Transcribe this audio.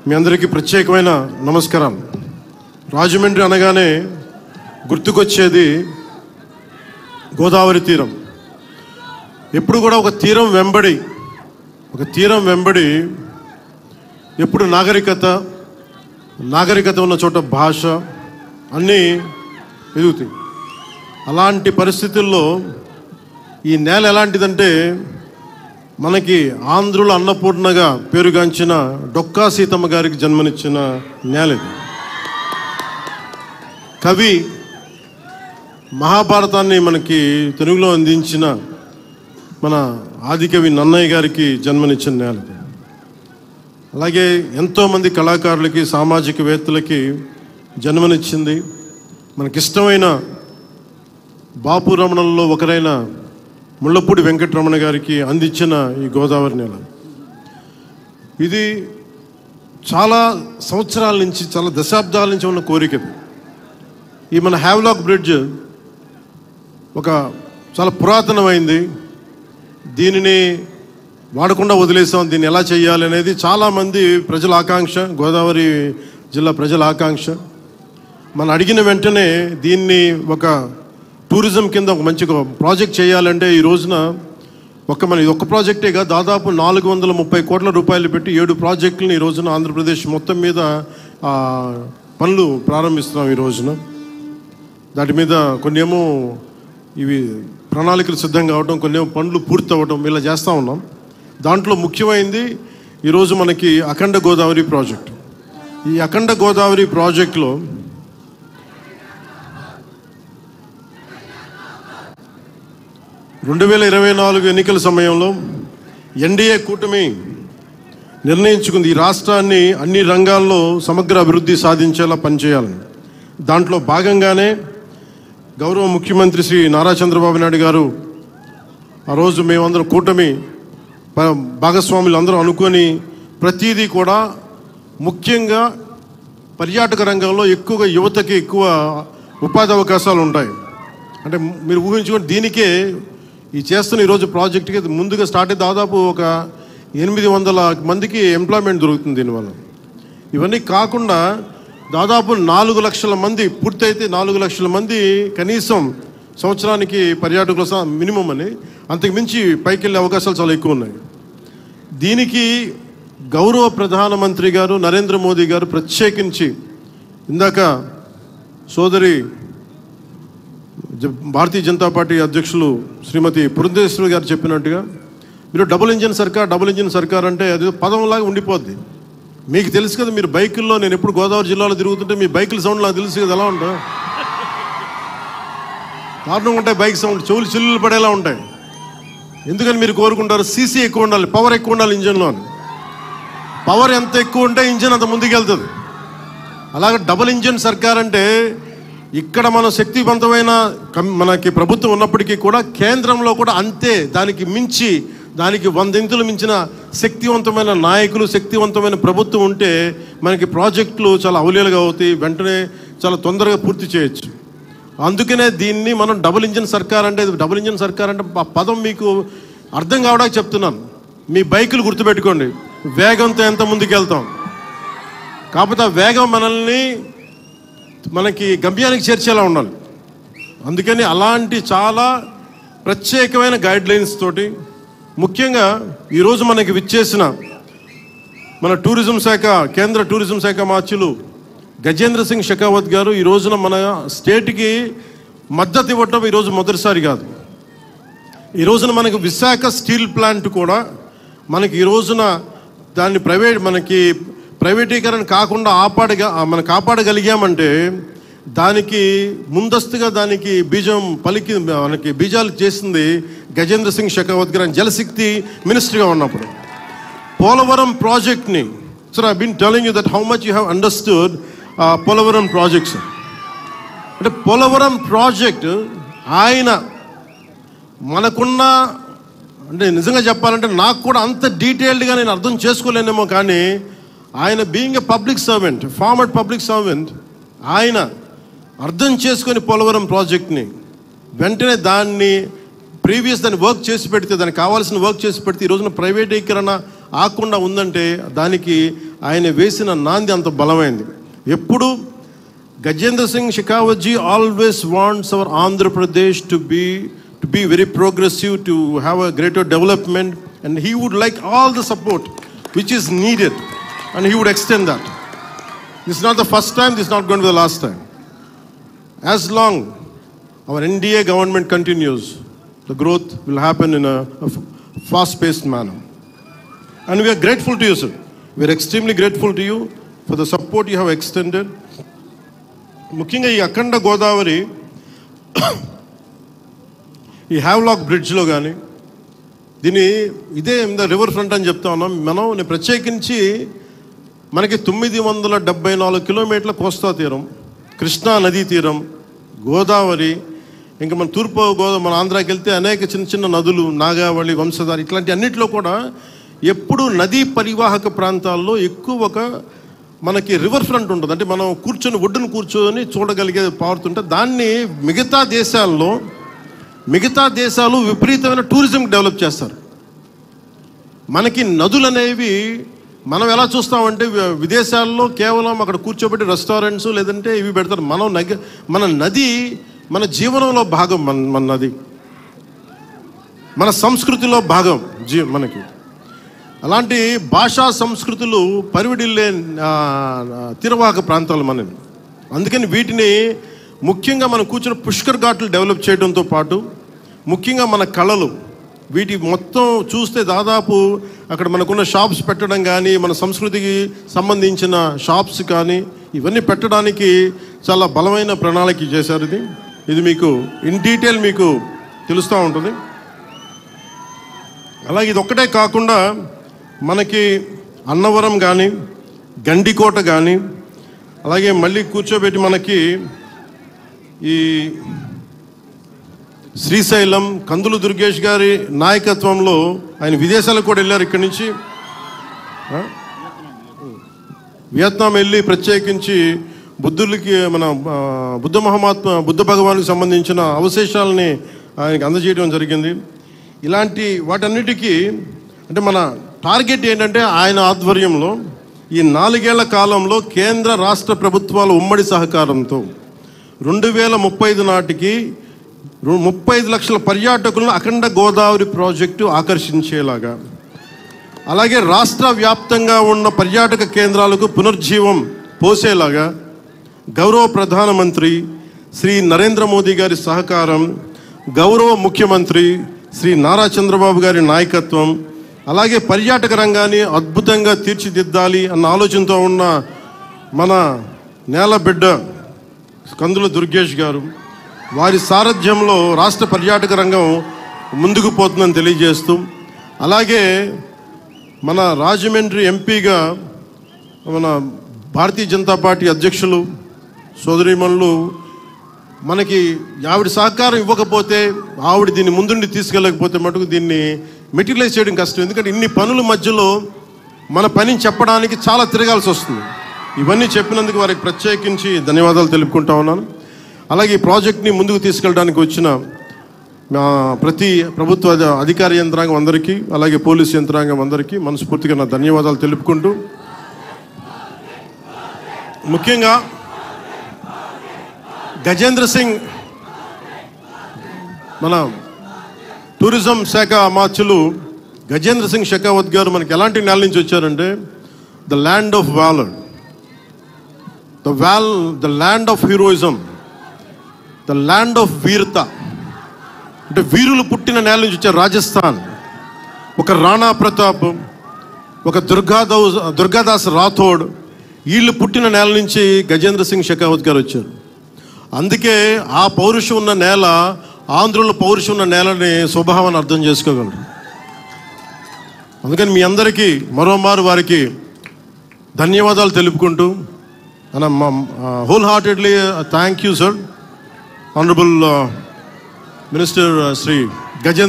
మీ అందరికీ ప్రత్యేకమైన నమస్కారాలు. రాజమండ్రి అనగానే గుర్తుకొచ్చేది గోదావరి తీరం. ఎప్పుడు కూడా ఒక తీరం వెంబడి ఎప్పుడు నాగరికత ఉన్న చోట భాష అన్నీ ఎదుగుతాయి. అలాంటి పరిస్థితుల్లో ఈ నేల ఎలాంటిదంటే మనకి ఆంధ్రుల అన్నపూర్ణగా పేరుగాంచిన డొక్కా సీతమ్మ గారికి జన్మనిచ్చిన నేల ఇది. కవి మహాభారతాన్ని మనకి తెలుగులో అందించిన మన ఆదికవి నన్నయ్య గారికి జన్మనిచ్చిన నేల ఇది. అలాగే ఎంతోమంది కళాకారులకి సామాజికవేత్తలకి జన్మనిచ్చింది. మనకిష్టమైన బాపు రమణల్లో ఒకరైన ముళ్ళపూడి వెంకటరమణ గారికి అందించిన ఈ గోదావరి నేల ఇది చాలా సంవత్సరాల నుంచి, చాలా దశాబ్దాల నుంచి ఉన్న కోరిక. ఈ మన హ్యావ్లాక్ బ్రిడ్జ్ ఒక చాలా పురాతనమైంది. దీనిని వాడకుండా వదిలేసాం. దీన్ని ఎలా చేయాలి అనేది చాలామంది ప్రజల ఆకాంక్ష, గోదావరి జిల్లా ప్రజల ఆకాంక్ష. మనం అడిగిన వెంటనే దీన్ని ఒక టూరిజం కింద ఒక మంచి ప్రాజెక్ట్ చేయాలంటే ఈ రోజున ఇది ఒక్క ప్రాజెక్టేగా దాదాపు 430 కోట్ల రూపాయలు పెట్టి 7 ప్రాజెక్టులను ఈ రోజున ఆంధ్రప్రదేశ్ మొత్తం మీద పనులు ప్రారంభిస్తున్నాం. ఈ రోజున దాటి మీద కొన్ని ఏమో ఇవి ప్రణాళికలు సిద్ధం కావడం, కొన్ని ఏమో పనులు పూర్తి అవ్వడం, ఇలా చేస్తూ ఉన్నాం. దాంట్లో ముఖ్యమైనది ఈరోజు మనకి అఖండ గోదావరి ప్రాజెక్టు. ఈ అఖండ గోదావరి ప్రాజెక్టులో రెండు 2024 ఎన్నికల సమయంలో ఎన్డీఏ కూటమి నిర్ణయించుకుంది ఈ రాష్ట్రాన్ని అన్ని రంగాల్లో సమగ్ర అభివృద్ధి సాధించేలా పనిచేయాలని. దాంట్లో భాగంగానే గౌరవ ముఖ్యమంత్రి శ్రీ నారా చంద్రబాబు నాయుడు గారు ఆ రోజు మేమందరం కూటమి భాగస్వాములు అందరూ అనుకొని ప్రతిదీ కూడా ముఖ్యంగా పర్యాటక రంగంలో ఎక్కువగా యువతకి ఎక్కువ ఉపాధి అవకాశాలు ఉంటాయి. అంటే మీరు ఊహించుకోండి, దీనికే ఈ చేస్తున్న ఈరోజు ప్రాజెక్టుకి ముందుగా స్టార్ట్ అయ్యి దాదాపు ఒక 800 మందికి ఎంప్లాయ్మెంట్ దొరుకుతుంది దీనివల్ల. ఇవన్నీ కాకుండా దాదాపు 4 లక్షల మంది, పూర్తయితే 4 లక్షల మంది కనీసం సంవత్సరానికి పర్యాటకుల మినిమం అని, అంతకుమించి పైకి వెళ్ళే అవకాశాలు చాలా ఎక్కువ ఉన్నాయి. దీనికి గౌరవ ప్రధానమంత్రి గారు నరేంద్ర మోదీ గారు ప్రత్యేకించి ఇందాక సోదరి భారతీయ జనతా పార్టీ అధ్యక్షులు శ్రీమతి పురంధేశ్వరి గారు చెప్పినట్టుగా మీరు డబుల్ ఇంజిన్ సర్కార్ అంటే అది పదంలాగా ఉండిపోద్ది. మీకు తెలుసు కదా, మీరు బైకుల్లో, నేను ఎప్పుడు గోదావరి జిల్లాలో తిరుగుతుంటే మీ బైకుల సౌండ్ నాకు తెలుసు కదా ఎలా ఉంటాయి, దారుణంగా ఉంటాయి. బైక్ సౌండ్ చెవులు చిల్లులు పడేలా ఉంటాయి. ఎందుకని మీరు కోరుకుంటారు సీసీ ఎక్కువ ఉండాలి, పవర్ ఎక్కువ ఉండాలి ఇంజన్లో అని. పవర్ ఎంత ఎక్కువ ఉంటే ఇంజన్ అంత ముందుకు వెళ్తుంది. అలాగే డబుల్ ఇంజిన్ సర్కార్ అంటే ఇక్కడ మనం శక్తివంతమైన మనకి ప్రభుత్వం ఉన్నప్పటికీ కూడా కేంద్రంలో కూడా అంతే, దానికి 100 ఇంతులు మించిన శక్తివంతమైన నాయకులు, శక్తివంతమైన ప్రభుత్వం ఉంటే మనకి ప్రాజెక్టులు చాలా అవలీలగా అవుతాయి, వెంటనే చాలా తొందరగా పూర్తి చేయొచ్చు. అందుకనే దీన్ని మనం డబుల్ ఇంజిన్ సర్కార్ అంటే ఆ పదం మీకు అర్థం కావడానికి చెప్తున్నాను. మీ బైకులు గుర్తుపెట్టుకోండి, వేగంతో ఎంత ముందుకు వెళ్తాం, కాకపోతే ఆ వేగం మనకి గమ్యానికి చేర్చేలా ఉండాలి. అందుకని అలాంటి చాలా ప్రత్యేకమైన గైడ్లైన్స్ తోటి ముఖ్యంగా ఈరోజు మనకి విచ్చేసిన మన కేంద్ర టూరిజం శాఖ మార్చులు గజేంద్ర సింగ్ షెకావత్ గారు ఈ రోజున మన స్టేట్కి మద్దతు ఇవ్వటం ఈరోజు మొదటిసారి కాదు. ఈ రోజున మనకి విశాఖ స్టీల్ ప్లాంట్ కూడా మనకి ఈ రోజున దాన్ని ప్రైవేటీకరణ కాకుండా కాపాడగలిగామంటే దానికి ముందస్తుగా దానికి బీజాలు చేసింది గజేంద్ర సింగ్ షెకావత్ గారు జలశక్తి మినిస్టర్గా ఉన్నప్పుడు. పోలవరం ప్రాజెక్ట్ని, sir I been telling you that how much you have understood Polavaram projects. అంటే పోలవరం ప్రాజెక్ట్ ఆయన మనకున్న, అంటే నిజంగా చెప్పాలంటే నాకు కూడా అంత డీటెయిల్డ్గా నేను అర్థం చేసుకోలేనేమో, కానీ ఆయన being a public servant, former public servant, ఆయన అర్థం చేసుకొని పోలవరం ప్రాజెక్ట్ని వెంటనే దాన్ని వర్క్ చేసి పెడితే, దానికి కావాల్సిన వర్క్ చేసి పెడితే ఈ రోజున ప్రైవేటీకరణ ఆకుండా ఉందంటే దానికి ఆయన వేసిన నాంది అంత బలమైంది. ఎప్పుడు Gajendra Singh Shekhawat ji always wants our Andhra Pradesh to be very progressive, to have a greater development, and he would like all the support which is needed, and he would extend that. This is not the first time, this is not going to be the last time. As long our NDA government continues, the growth will happen in a fast-paced manner. And we are grateful to you, sir. We are extremely grateful to you for the support you have extended. ముఖ్యంగా ఈ అఖండ గోదావరి ఈ Havelock బ్రిడ్జ్లో కానీ ఇదే river front అని చెప్తా ఉన్నాం మనం. ప్రత్యేకించి మనకి 974 కిలోమీటర్ల కోస్తా తీరం, కృష్ణా నదీ తీరం, గోదావరి, ఇంకా మన మన ఆంధ్రాకి వెళ్తే అనేక చిన్న చిన్న నదులు, నాగావళి, వంశధార, ఇట్లాంటి అన్నింటిలో కూడా ఎప్పుడు నదీ పరివాహక ప్రాంతాల్లో ఎక్కువ మనకి రివర్ ఫ్రంట్ ఉంటుంది. అంటే మనం ఒడ్డును కూర్చొని చూడగలిగే పారుతుంటే దాన్ని మిగతా దేశాలు విపరీతమైన టూరిజం డెవలప్ చేస్తారు. మనకి నదులు అనేవి మనం ఎలా చూస్తామంటే విదేశాల్లో కేవలం అక్కడ కూర్చోబెట్టి రెస్టారెంట్స్ లేదంటే ఇవి పెడతారు. మన నది మన జీవనంలో భాగం. మన నది మన సంస్కృతిలో భాగం మనకి. అలాంటి భాషా సంస్కృతులు పరివిడిల్లే తీరవాహక ప్రాంతాలు మనవి. అందుకని వీటిని ముఖ్యంగా మనం కూర్చుని పుష్కర్ ఘాట్లు డెవలప్ చేయడంతో పాటు ముఖ్యంగా మన కళలు వీటి మొత్తం చూస్తే దాదాపు అక్కడ మనకున్న షాప్స్ పెట్టడం కానీ, మన సంస్కృతికి సంబంధించిన షాప్స్ కానీ ఇవన్నీ పెట్టడానికి చాలా బలమైన ప్రణాళిక చేశారు. ఇది మీకు ఇన్ డీటెయిల్ మీకు తెలుస్తూ ఉంటుంది. అలాగే ఇది ఒక్కటే కాకుండా మనకి అన్నవరం కానీ, గండికోట కానీ, అలాగే మళ్ళీ కూర్చోబెట్టి మనకి ఈ శ్రీశైలం కందులు దుర్గేష్ గారి నాయకత్వంలో ఆయన విదేశాలకు కూడా వెళ్ళారు. ఇక్కడి నుంచి వియత్నాం వెళ్ళి ప్రత్యేకించి మన బుద్ధ భగవానికి సంబంధించిన అవశేషాలని ఆయనకి అందజేయడం జరిగింది. ఇలాంటి వాటన్నిటికీ అంటే మన టార్గెట్ ఏంటంటే ఆయన ఆధ్వర్యంలో ఈ 4 ఏళ్ల కాలంలో కేంద్ర రాష్ట్ర ప్రభుత్వాల ఉమ్మడి సహకారంతో 2035 నాటికి 35 లక్షల పర్యాటకులను అఖండ గోదావరి ప్రాజెక్టు ఆకర్షించేలాగా, అలాగే రాష్ట్ర వ్యాప్తంగా ఉన్న పర్యాటక కేంద్రాలకు పునర్జీవం పోసేలాగా గౌరవ ప్రధానమంత్రి శ్రీ నరేంద్ర మోదీ గారి సహకారం, గౌరవ ముఖ్యమంత్రి శ్రీ నారా చంద్రబాబు గారి నాయకత్వం, అలాగే పర్యాటక రంగాన్ని అద్భుతంగా తీర్చిదిద్దాలి అన్న ఆలోచనతో ఉన్న మన నేలబిడ్డ కందుల దుర్గేష్ గారు వారి సారథ్యంలో రాష్ట్ర పర్యాటక రంగం ముందుకు పోతుందని తెలియజేస్తూ, అలాగే మన రాజమండ్రి ఎంపీగా మన భారతీయ జనతా పార్టీ అధ్యక్షులు సోదరీమణులు మనకి ఆవిడ సహకారం ఇవ్వకపోతే, ఆవిడ దీన్ని ముందుండి తీసుకెళ్ళకపోతే మటుకు దీన్ని మెటీరియలైజ్ చేయడం కష్టం. ఎందుకంటే ఇన్ని పనుల మధ్యలో మన పనిని చెప్పడానికి చాలా తిరగాల్సి వస్తుంది. ఇవన్నీ చెప్పినందుకు వారికి ప్రత్యేకించి ధన్యవాదాలు తెలుపుకుంటా ఉన్నాను. అలాగే ఈ ప్రాజెక్ట్ని ముందుకు తీసుకెళ్ళడానికి వచ్చిన ప్రతి ప్రభుత్వ అధికార యంత్రాంగం అందరికీ, అలాగే పోలీసు యంత్రాంగం అందరికీ మనస్ఫూర్తిగా నా ధన్యవాదాలు తెలుపుకుంటూ, ముఖ్యంగా గజేంద్ర సింగ్ మన టూరిజం శాఖ అమాత్యులు గజేంద్ర సింగ్ షెకావత్ గారు మనకి ఎలాంటి నేల నుంచి వచ్చారంటే the land of valour, the land of heroism, the land of వీరత, అంటే వీరులు పుట్టిన నేల నుంచి వచ్చారు. రాజస్థాన్ ఒక రాణా ప్రతాప్, ఒక దుర్గాదాస్ రాథోడ్, వీళ్ళు పుట్టిన నేల నుంచి గజేంద్ర సింగ్ షెకావత్ గారు వచ్చారు. అందుకే ఆ పౌరుషం ఉన్న నేల, ఆంధ్రుల పౌరుషం ఉన్న నేలని స్వభావాన్ని అర్థం చేసుకోగలరు. అందుకని మీ అందరికీ మరోమారు వారికి ధన్యవాదాలు తెలుపుకుంటూ, whole heartedly thank you sir, honourable minister Shri Gajendra